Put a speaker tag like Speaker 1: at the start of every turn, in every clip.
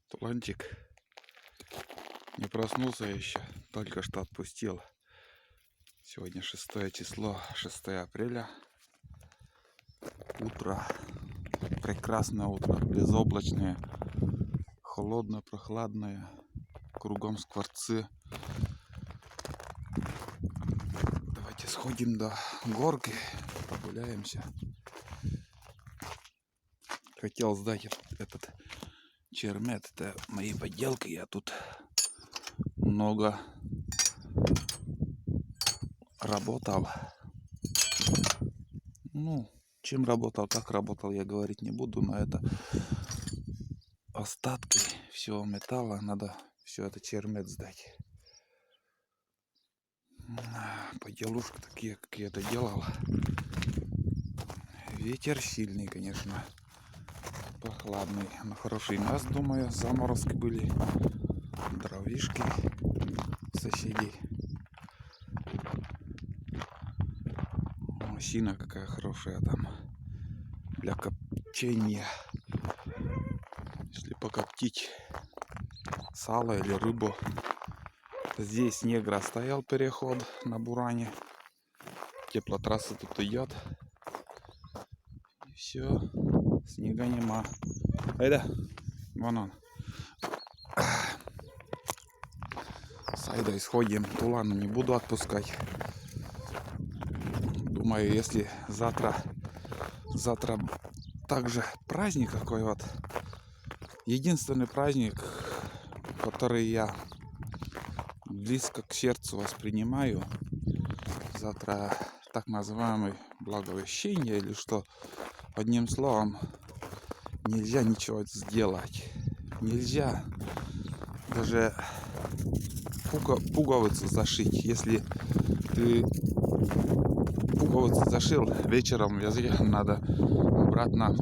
Speaker 1: Туланчик не проснулся еще, только что отпустил. Сегодня 6 число, 6 апреля. Утро, прекрасное утро, безоблачное, холодное, прохладное, кругом скворцы. Давайте сходим до горки, прогуляемся. Хотел сдать этот чермет, это мои поделки, я тут много работал. Чем работал, как работал, я говорить не буду, но это остатки всего металла, надо все это чермет сдать. Поделушки такие, как я это делал. Ветер сильный, конечно, прохладный, но хороший нас, думаю, заморозки были, дровишки соседей. Машина какая хорошая там для копчения, если покоптить сало или рыбу. Здесь снег растаял, переход на Буране, теплотрасса тут идет, и все, снега нема. Айда, вон он. С Айдой сходим, Тулану не буду отпускать. Думаю, если завтра также праздник какой вот. Единственный праздник, который я близко к сердцу воспринимаю, завтра так называемый Благовещение, или что, одним словом, нельзя ничего сделать. Нельзя даже пуговицу зашить. Если ты пуговицу зашил, вечером надо обратно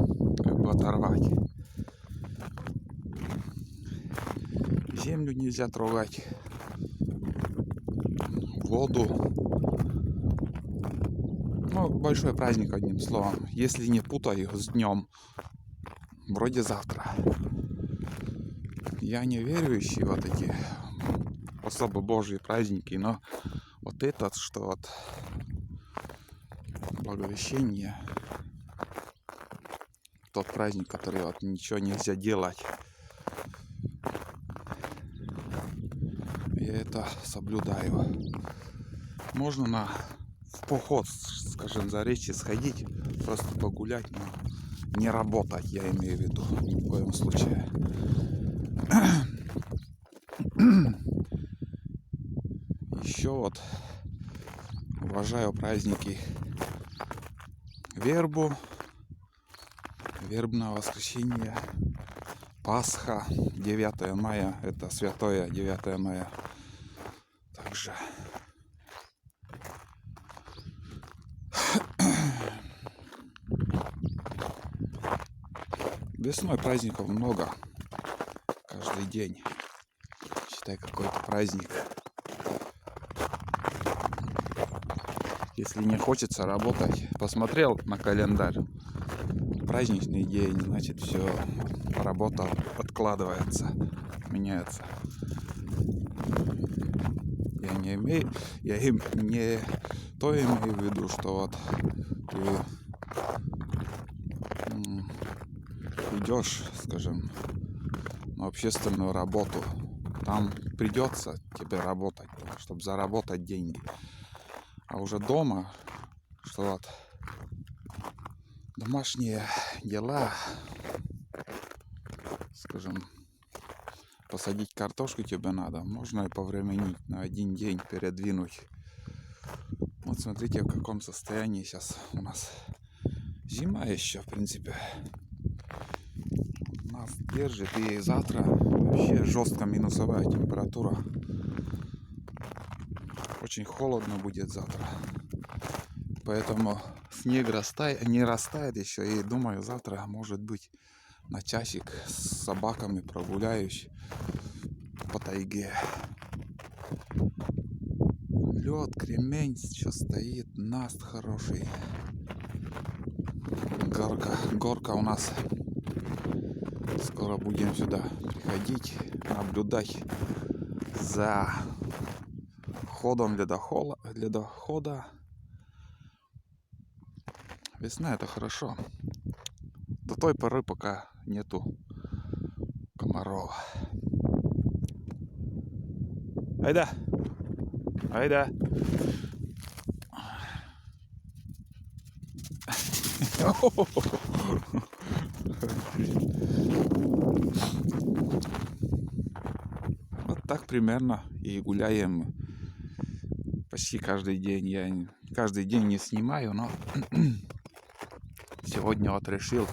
Speaker 1: оторвать. Землю нельзя трогать, воду. Большой праздник, одним словом. Если не путаю с днем, вроде завтра. Я не верующий в эти особо божьи праздники, но вот этот, что вот Благовещение, тот праздник, который вот ничего нельзя делать, я это соблюдаю. Можно в поход, скажем, за речи сходить, просто погулять, но не работать, я имею в виду, ни в коем случае. Еще вот уважаю праздники вербу, вербное воскресенье, Пасха, 9 мая, это святое 9 мая. Также весной праздников много, каждый день, считай, какой-то праздник. Если не хочется работать, посмотрел на календарь, праздничный день, значит, все, работа откладывается, меняется. Я не то имею в виду, что вот ты идешь, скажем, на общественную работу, там придется тебе работать, чтобы заработать деньги. А уже дома, что вот домашние дела, скажем, посадить картошку тебе надо, можно и повременить, на один день передвинуть. Вот смотрите, в каком состоянии сейчас у нас зима еще, в принципе. Нас держит, и завтра вообще жестко минусовая температура. Очень холодно будет завтра. Поэтому снег не растает еще. И думаю, завтра, может быть, на часик с собаками прогуляюсь по тайге. Лед, кремень сейчас стоит, наст хороший. Горка у нас Скоро будем сюда приходить, наблюдать за ходом ледохода. Весна — это хорошо. До той поры, пока нету комаров. Айда! Айда! Вот так примерно и гуляем почти каждый день. Я каждый день не снимаю, но сегодня вот решил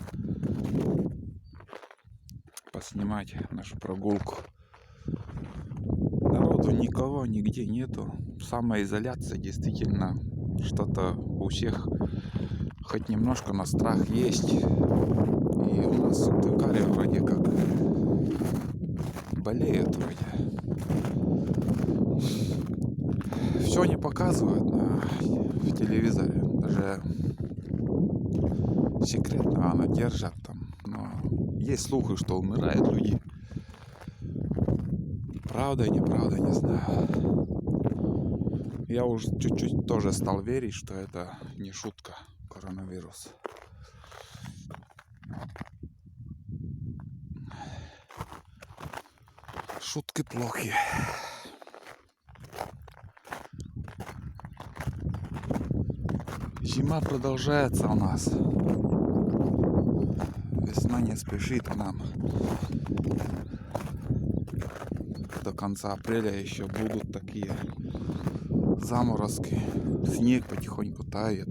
Speaker 1: поснимать нашу прогулку. Народу никого нигде нету. Самоизоляция действительно что-то у всех хоть немножко на страх есть. И у нас в Сыктывкаре вроде как болеют вроде. Все не показывают в телевизоре. Даже секретно оно держат там. Но есть слухи, что умирают люди. Правда, неправда, не знаю. Я уже чуть-чуть тоже стал верить, что это не шутка, коронавирус. Шутки плохи. Зима продолжается у нас. Весна не спешит к нам. До конца апреля еще будут такие заморозки. Снег потихоньку тает.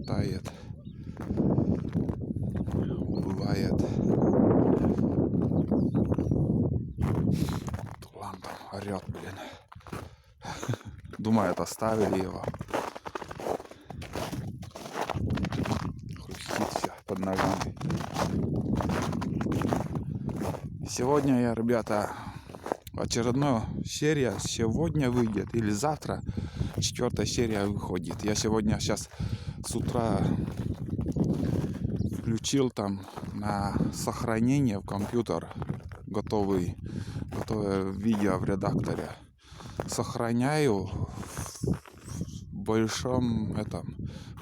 Speaker 1: Убывает. Тулан там орет, блин. Думают, оставили его. Хрустит все под ногами. Сегодня я, ребята, очередная серия сегодня выйдет или завтра 4-я серия выходит. Я сегодня сейчас с утра включил там на сохранение в компьютер готовое видео в редакторе. Сохраняю в большом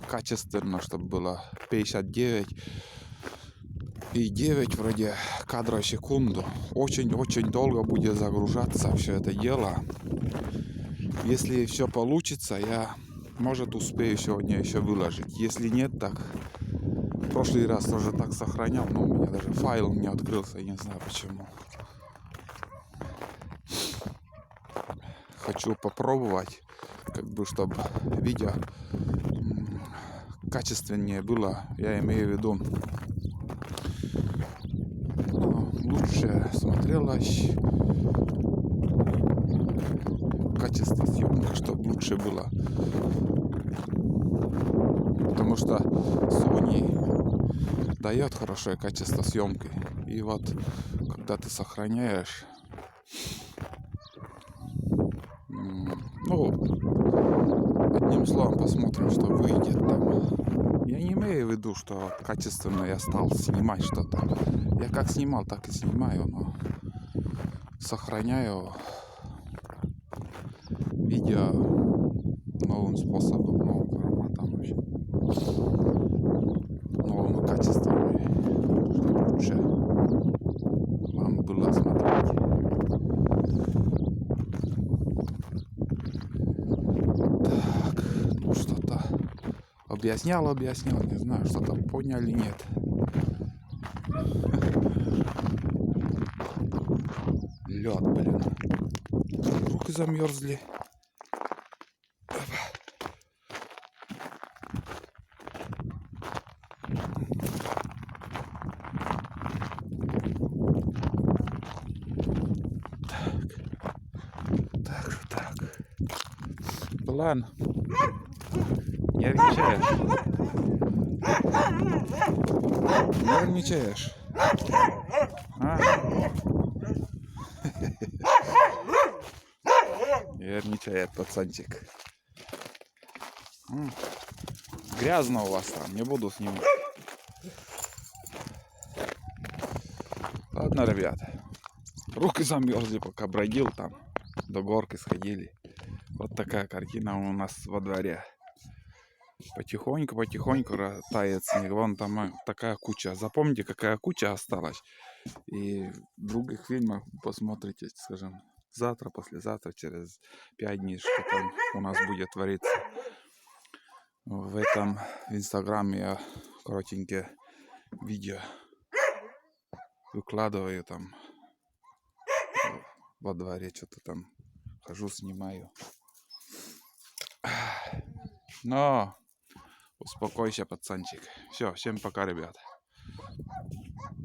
Speaker 1: качественно, чтобы было 59,9 вроде кадров в секунду. Очень долго будет загружаться все это дело. Если все получится, я, может, успею сегодня еще выложить. Если нет, так в прошлый раз тоже так сохранял, но у меня даже файл не открылся, я не знаю почему. Хочу попробовать, чтобы видео качественнее было. Я имею в виду, лучше смотрелось, качество съемки, чтобы лучше было. Потому что Sony дает хорошее качество съемки. И вот, когда ты сохраняешь, одним словом, посмотрим, что выйдет там. Я не имею в виду, что качественно я стал снимать что-то. Я как снимал, так и снимаю, но сохраняю видео новым способом, новым форматом вообще. Новыми качествами, чтобы лучше вам было смотреть. Так, ну что-то объяснял, не знаю, что-то поняли, нет. Лед, блин. Руки замерзли. Так. План. Нервничаешь? А? Нервничает пацанчик. Грязно у вас там, не буду снимать. Ладно, Ладно, ребят. Руки замерзли, пока бродил там. До горки сходили. Вот такая картина у нас во дворе. Потихоньку тает снег. Вон там такая куча. Запомните, какая куча осталась. И в других фильмах посмотрите, скажем, завтра, послезавтра, через 5 дней, что там у нас будет твориться. В этом в инстаграме я коротенькие видео выкладываю там во дворе, что-то там хожу, снимаю. Но успокойся, пацанчик. Все, всем пока, ребята.